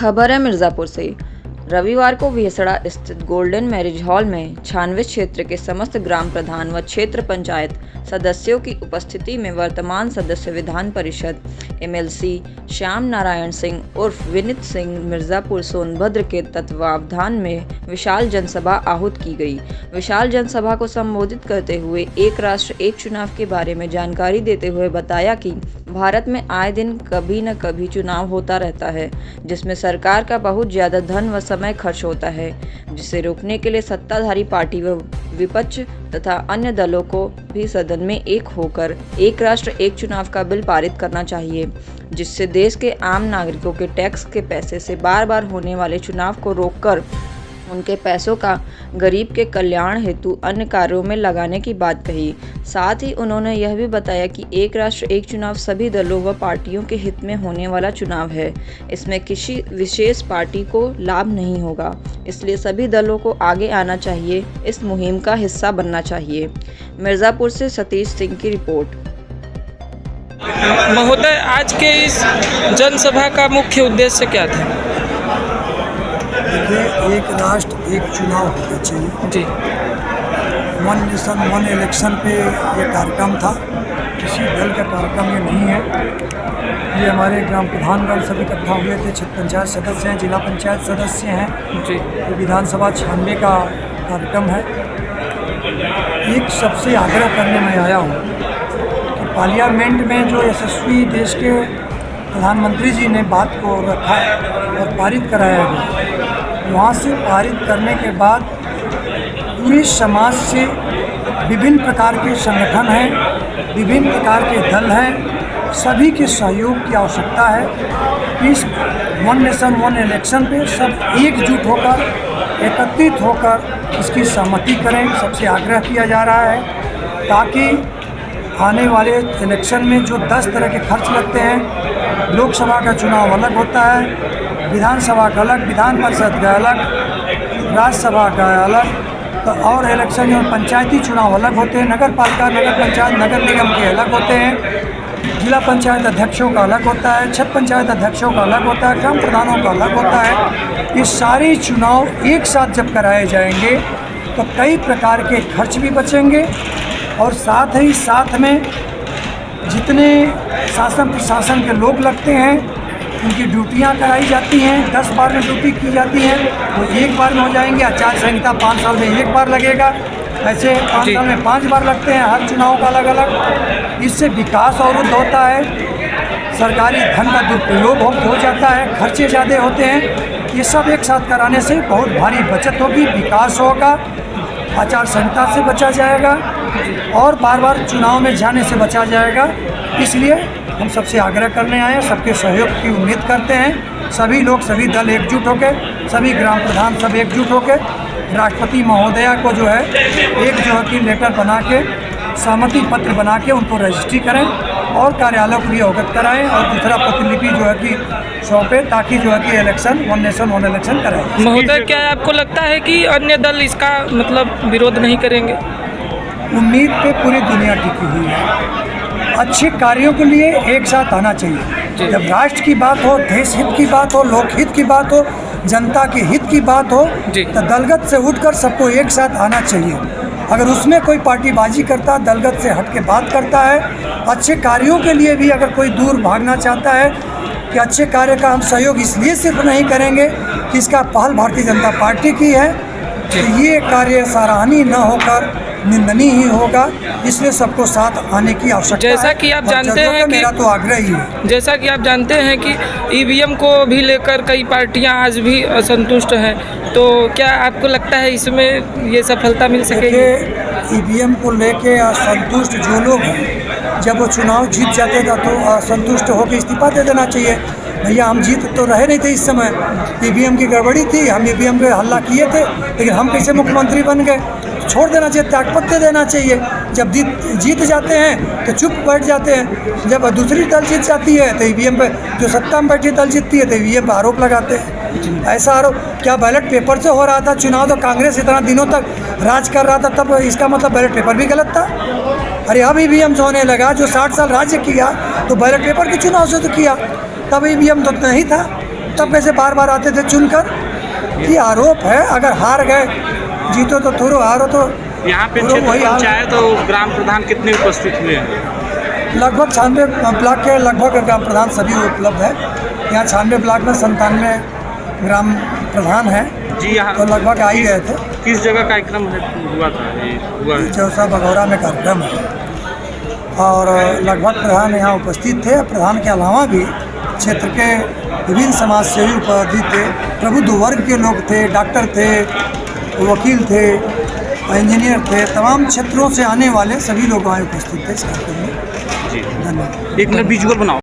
खबर है मिर्ज़ापुर से। रविवार को विहसड़ा स्थित गोल्डन मैरिज हॉल में छानवे क्षेत्र के समस्त ग्राम प्रधान व क्षेत्र पंचायत सदस्यों की उपस्थिति में वर्तमान सदस्य विधान परिषद एमएलसी श्याम नारायण सिंह उर्फ विनीत सिंह मिर्ज़ापुर सोनभद्र के तत्वावधान में विशाल जनसभा आहूत की गई। विशाल जनसभा को संबोधित करते हुए एक राष्ट्र एक चुनाव के बारे में जानकारी देते हुए बताया कि भारत में आए दिन कभी न कभी चुनाव होता रहता है, जिसमें सरकार का बहुत ज़्यादा धन व समय खर्च होता है, जिसे रोकने के लिए सत्ताधारी पार्टी व विपक्ष तथा अन्य दलों को भी सदन में एक होकर एक राष्ट्र एक चुनाव का बिल पारित करना चाहिए, जिससे देश के आम नागरिकों के टैक्स के पैसे से बार बार होने वाले चुनाव को रोककर उनके पैसों का गरीब के कल्याण हेतु अन्य कार्यों में लगाने की बात कही। साथ ही उन्होंने यह भी बताया कि एक राष्ट्र एक चुनाव सभी दलों व पार्टियों के हित में होने वाला चुनाव है। इसमें किसी विशेष पार्टी को लाभ नहीं होगा, इसलिए सभी दलों को आगे आना चाहिए, इस मुहिम का हिस्सा बनना चाहिए। मिर्ज़ापुर से सतीश सिंह की रिपोर्ट। महोदय, आज के इस जनसभा का मुख्य उद्देश्य क्या था? देखिए, एक राष्ट्र एक चुनाव होना चाहिए जी। वन नेशन वन इलेक्शन पे ये कार्यक्रम था, किसी दल का कार्यक्रम ये नहीं है। ये हमारे ग्राम प्रधानगण सभी इकट्ठा हुए थे, क्षेत्र पंचायत सदस्य हैं, जिला पंचायत सदस्य हैं जी। ये विधानसभा 96 का कार्यक्रम है। एक सबसे आग्रह करने में आया हूँ कि पार्लियामेंट में जो यशस्वी देश के प्रधानमंत्री जी ने बात को रखा और पारित कराया गया, वहाँ से पारित करने के बाद पूरे समाज से विभिन्न प्रकार के संगठन हैं, विभिन्न प्रकार के दल हैं, सभी के सहयोग की आवश्यकता है। इस वन नेशन वन इलेक्शन पे सब एकजुट होकर एकत्रित होकर इसकी सहमति करें, सबसे आग्रह किया जा रहा है, ताकि आने वाले इलेक्शन में जो 10 तरह के खर्च लगते हैं, लोकसभा का चुनाव अलग होता है, विधानसभा का अलग, विधान परिषद का अलग, राज्यसभा का अलग, तो और इलेक्शन जो पंचायती चुनाव अलग होते हैं, नगर पालिका, नगर पंचायत, नगर निगम के अलग होते हैं, जिला पंचायत अध्यक्षों का अलग होता है, क्षेत्र पंचायत अध्यक्षों का अलग होता है, ग्राम प्रधानों का अलग होता है। ये सारे चुनाव एक साथ जब कराए जाएंगे तो कई प्रकार के खर्च भी बचेंगे और साथ ही साथ में जितने शासन प्रशासन के लोग लगते हैं उनकी ड्यूटियां कराई जाती हैं, 10 बार में ड्यूटी की जाती है, वो एक बार में हो जाएंगे। आचार संहिता 5 साल में एक बार लगेगा, ऐसे 5 साल में 5 बार लगते हैं, हर चुनाव का अलग अलग। इससे विकास अवरुद्ध होता है, सरकारी धन का दुरुपयोग हो जाता है, खर्चे ज़्यादा होते हैं। ये सब एक साथ कराने से बहुत भारी बचत होगी, विकास होगा, आचार संहिता से बचा जाएगा और बार बार चुनाव में जाने से बचा जाएगा। इसलिए हम सबसे आग्रह करने आए हैं, सबके सहयोग की उम्मीद करते हैं। सभी लोग, सभी दल एकजुट होकर, सभी ग्राम प्रधान सब एकजुट होकर राष्ट्रपति महोदया को जो है एक जो है कि लेटर बना के सहमति पत्र बना के उनको रजिस्ट्री करें और कार्यालय को भी अवगत कराएं और दूसरा प्रतिलिपि जो है कि सौंपें, ताकि जो है कि election one nation one election कराएं। महोदय, क्या आपको लगता है कि अन्य दल इसका मतलब विरोध नहीं करेंगे? उम्मीद पे पूरी दुनिया टिकी हुई है। अच्छे कार्यों के लिए एक साथ आना चाहिए। जब राष्ट्र की बात हो, देश हित की बात हो, लोक हित की बात हो, जनता के हित की बात हो, तो दलगत से उठकर सबको एक साथ आना चाहिए। अगर उसमें कोई पार्टीबाजी करता, दलगत से हट के बात करता है, अच्छे कार्यों के लिए भी अगर कोई दूर भागना चाहता है कि अच्छे कार्य का हम सहयोग इसलिए सिर्फ नहीं करेंगे कि इसका पहल भारतीय जनता पार्टी की है, तो ये कार्य सराहनीय न होकर निंदनीय ही होगा। इसलिए सबको साथ आने की आवश्यकता है। जैसा कि आप जानते हैं कि मेरा तो आग्रह ही है। जैसा कि आप जानते हैं कि ईवीएम को भी लेकर कई पार्टियां आज भी असंतुष्ट हैं, तो क्या आपको लगता है इसमें ये सफलता मिल सकेगी? ईवीएम को लेके असंतुष्ट जो लोग हैं, जब वो चुनाव जीत जाते थे तो असंतुष्ट होकर इस्तीफा दे देना चाहिए। भैया, हम जीत तो रहे नहीं थे, इस समय ईवीएम की गड़बड़ी थी, हम ईवीएम पे हल्ला किए थे, लेकिन हम कैसे मुख्यमंत्री बन गए? छोड़ देना चाहिए, त्यागपत्र देना चाहिए। जब जीत जाते हैं तो चुप बैठ जाते हैं, जब दूसरी दल जीत जाती है तो ईवीएम पे, जो सत्ता में बैठी दल जीतती है तो ईवीएम पर आरोप लगाते हैं। ऐसा आरोप क्या बैलेट पेपर से हो रहा था चुनाव? तो कांग्रेस इतना दिनों तक राज कर रहा था, तब इसका मतलब बैलेट पेपर भी गलत था। अरे अब ईवीएम से होने लगा, जो 60 साल राज्य किया तो बैलेट पेपर के चुनाव से तो किया, तब ईवीएम तो नहीं था। तब कैसे बार बार आते थे चुनकर। ये आरोप है, अगर हार गए, जीतो तो थोड़ो, हारो तो यहाँ पे थोड़ो, क्षेत्र वही हाल। पंचायत और ग्राम प्रधान कितने उपस्थित हुए हैं? लगभग 96 ब्लॉक के लगभग ग्राम प्रधान सभी उपलब्ध है। यहाँ 96 ब्लॉक में 97 ग्राम प्रधान हैं, जी यहाँ तो लगभग आ ही गए थे। किस जगह कार्यक्रम हुआ था? ये हुआ है चौसा बघौरा में कार्यक्रम है और लगभग प्रधान यहाँ उपस्थित थे। प्रधान के अलावा भी क्षेत्र के विभिन्न समाज सेवी उपस्थित थे, प्रबुद्ध वर्ग के लोग थे, डॉक्टर थे, वकील थे, इंजीनियर थे, तमाम क्षेत्रों से आने वाले सभी लोग वहाँ उपस्थित थे इस कार्यक्रम में। जी, धन्यवाद। एक मिनट विजुअल बनाओ।